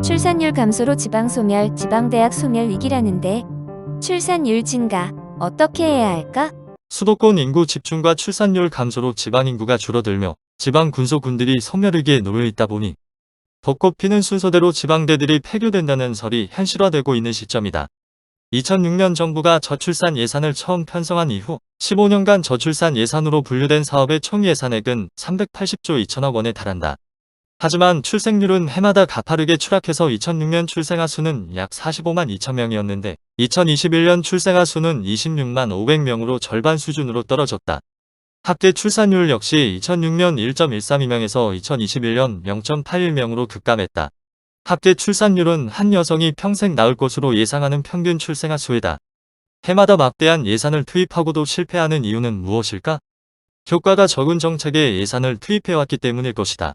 출산율 감소로 지방 소멸, 지방대학 소멸 위기라는데 출산율 증가 어떻게 해야 할까? 수도권 인구 집중과 출산율 감소로 지방 인구가 줄어들며 지방 군소군들이 소멸 위기에 놓여 있다 보니 벚꽃 피는 순서대로 지방대들이 폐교된다는 설이 현실화되고 있는 시점이다. 2006년 정부가 저출산 예산을 처음 편성한 이후 15년간 저출산 예산으로 분류된 사업의 총 예산액은 380조 2천억 원에 달한다. 하지만 출생률은 해마다 가파르게 추락해서 2006년 출생아 수는 약 45만 2천 명이었는데 2021년 출생아 수는 26만 500명으로 절반 수준으로 떨어졌다. 합계 출산율 역시 2006년 1.132명에서 2021년 0.81명으로 급감했다. 합계 출산율은 한 여성이 평생 낳을 것으로 예상하는 평균 출생아 수이다. 해마다 막대한 예산을 투입하고도 실패하는 이유는 무엇일까? 효과가 적은 정책에 예산을 투입해왔기 때문일 것이다.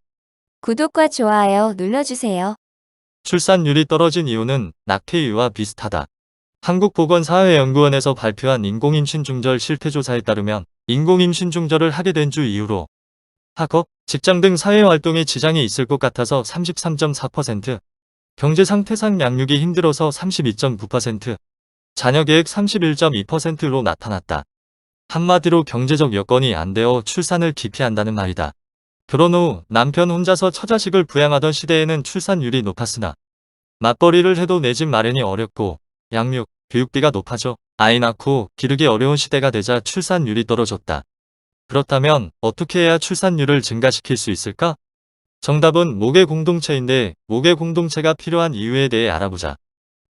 구독과 좋아요 눌러주세요. 출산율이 떨어진 이유는 낙태율과 비슷하다. 한국보건사회연구원에서 발표한 인공임신 중절 실태조사에 따르면 인공임신 중절을 하게 된 주 이후로 학업, 직장 등 사회활동에 지장이 있을 것 같아서 33.4%, 경제상태상 양육이 힘들어서 32.9%, 자녀계획 31.2%로 나타났다. 한마디로 경제적 여건이 안 되어 출산을 기피한다는 말이다. 결혼 후 남편 혼자서 처자식을 부양하던 시대에는 출산율이 높았으나 맞벌이를 해도 내 집 마련이 어렵고 양육, 교육비가 높아져 아이 낳고 기르기 어려운 시대가 되자 출산율이 떨어졌다. 그렇다면 어떻게 해야 출산율을 증가시킬 수 있을까? 정답은 모계 공동체인데 모계 공동체가 필요한 이유에 대해 알아보자.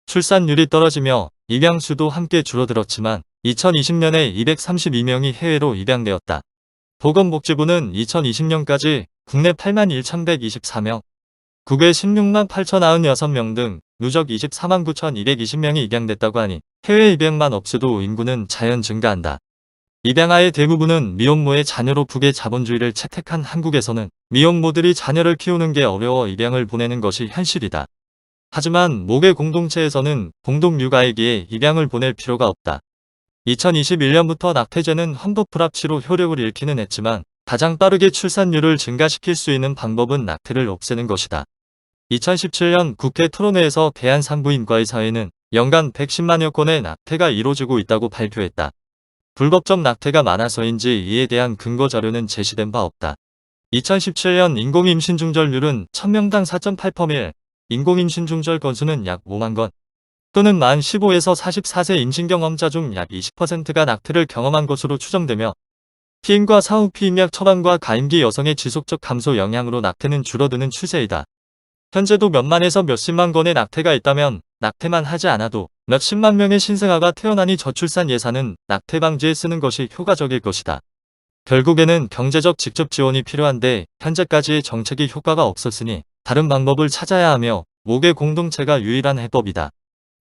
출산율이 떨어지며 입양수도 함께 줄어들었지만 2020년에 232명이 해외로 입양되었다. 보건복지부는 2020년까지 국내 8만 1,124명, 국외 16만 8,096명 등 누적 24만 9,220명이 입양됐다고 하니 해외 입양만 없어도 인구는 자연 증가한다. 입양아의 대부분은 미혼모의 자녀로 북의 자본주의를 채택한 한국에서는 미혼모들이 자녀를 키우는 게 어려워 입양을 보내는 것이 현실이다. 하지만 모계 공동체에서는 공동육아이기에 입양을 보낼 필요가 없다. 2021년부터 낙태죄는 헌법 불합치로 효력을 잃기는 했지만 가장 빠르게 출산율을 증가시킬 수 있는 방법은 낙태를 없애는 것이다. 2017년 국회 토론회에서 대한산부인과의사회는 연간 110만여 건의 낙태가 이루어지고 있다고 발표했다. 불법적 낙태가 많아서인지 이에 대한 근거 자료는 제시된 바 없다. 2017년 인공임신 중절률은 1000명당 4.8%, 인공임신 중절 건수는 약 5만 건, 또는 만 15에서 44세 임신 경험자 중 약 20%가 낙태를 경험한 것으로 추정되며 피임과 사후 피임약 처방과 가임기 여성의 지속적 감소 영향으로 낙태는 줄어드는 추세이다. 현재도 몇만에서 몇십만 건의 낙태가 있다면 낙태만 하지 않아도 몇십만 명의 신생아가 태어나니 저출산 예산은 낙태 방지에 쓰는 것이 효과적일 것이다. 결국에는 경제적 직접 지원이 필요한데 현재까지의 정책이 효과가 없었으니 다른 방법을 찾아야 하며 모계 공동체가 유일한 해법이다.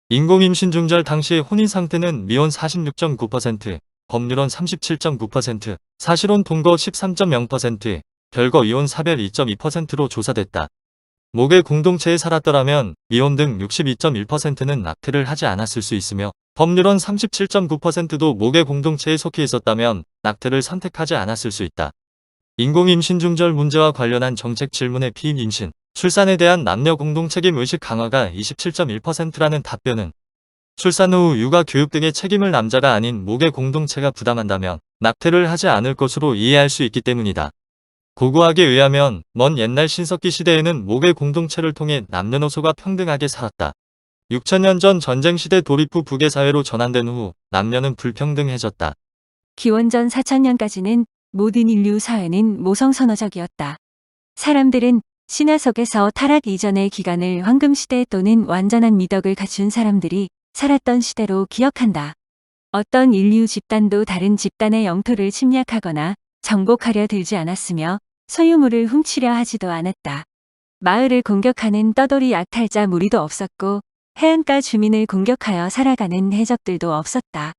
인공임신 중절 당시 혼인 상태는 미혼 46.9%, 법률혼 37.9%, 사실혼 동거 13.0%, 별거 이혼 사별 2.2%로 조사됐다. 모계 공동체에 살았더라면 미혼 등 62.1%는 낙태를 하지 않았을 수 있으며 법률혼 37.9%도 모계 공동체에 속해 있었다면 낙태를 선택하지 않았을 수 있다. 인공임신 중절 문제와 관련한 정책 질문의 피임 임신, 출산에 대한 남녀 공동책임 의식 강화가 27.1%라는 답변은 출산 후 육아 교육 등의 책임을 남자가 아닌 모계 공동체가 부담한다면 낙태를 하지 않을 것으로 이해할 수 있기 때문이다. 고고학에 의하면 먼 옛날 신석기 시대에는 모계 공동체를 통해 남녀노소가 평등하게 살았다. 6000년 전 전쟁시대 도립 후 북의 사회로 전환된 후 남녀는 불평등해졌다. 기원전 4000년까지는 모든 인류 사회는 모성선어적이었다. 사람들은 신화석에서 타락 이전의 기간을 황금시대 또는 완전한 미덕을 갖춘 사람들이 살았던 시대로 기억한다. 어떤 인류 집단도 다른 집단의 영토를 침략하거나 정복하려 들지 않았으며 소유물을 훔치려 하지도 않았다. 마을을 공격하는 떠돌이 약탈자 무리도 없었고 해안가 주민을 공격하여 살아가는 해적들도 없었다.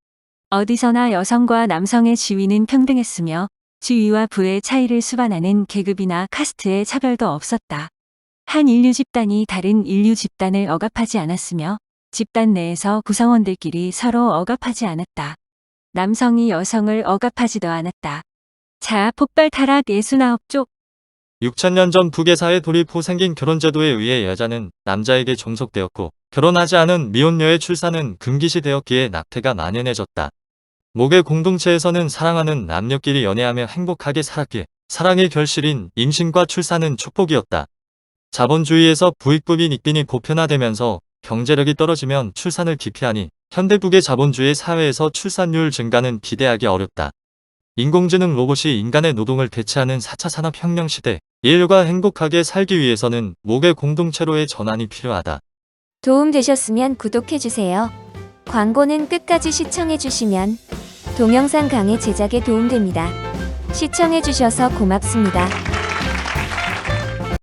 어디서나 여성과 남성의 지위는 평등했으며 지위와 부의 차이를 수반하는 계급이나 카스트의 차별도 없었다. 한 인류 집단이 다른 인류 집단을 억압하지 않았으며 집단 내에서 구성원들끼리 서로 억압하지 않았다. 남성이 여성을 억압하지도 않았다. 자, 폭발 타락 69쪽. 6,000년 전 북의 사회 도입 후 생긴 결혼제도에 의해 여자는 남자에게 종속되었고 결혼하지 않은 미혼녀의 출산은 금기시되었기에 낙태가 만연해졌다. 목의 공동체에서는 사랑하는 남녀끼리 연애하며 행복하게 살았기에 사랑의 결실인 임신과 출산은 축복이었다. 자본주의에서 부익부빈 익빈이 보편화되면서 경제력이 떨어지면 출산을 기피하니 현대북의 자본주의 사회에서 출산율 증가는 기대하기 어렵다. 인공지능 로봇이 인간의 노동을 대체하는 4차 산업혁명 시대, 인류가 행복하게 살기 위해서는 목의 공동체로의 전환이 필요하다. 도움되셨으면 구독해주세요. 광고는 끝까지 시청해주시면 동영상 강의 제작에 도움됩니다. 시청해주셔서 고맙습니다.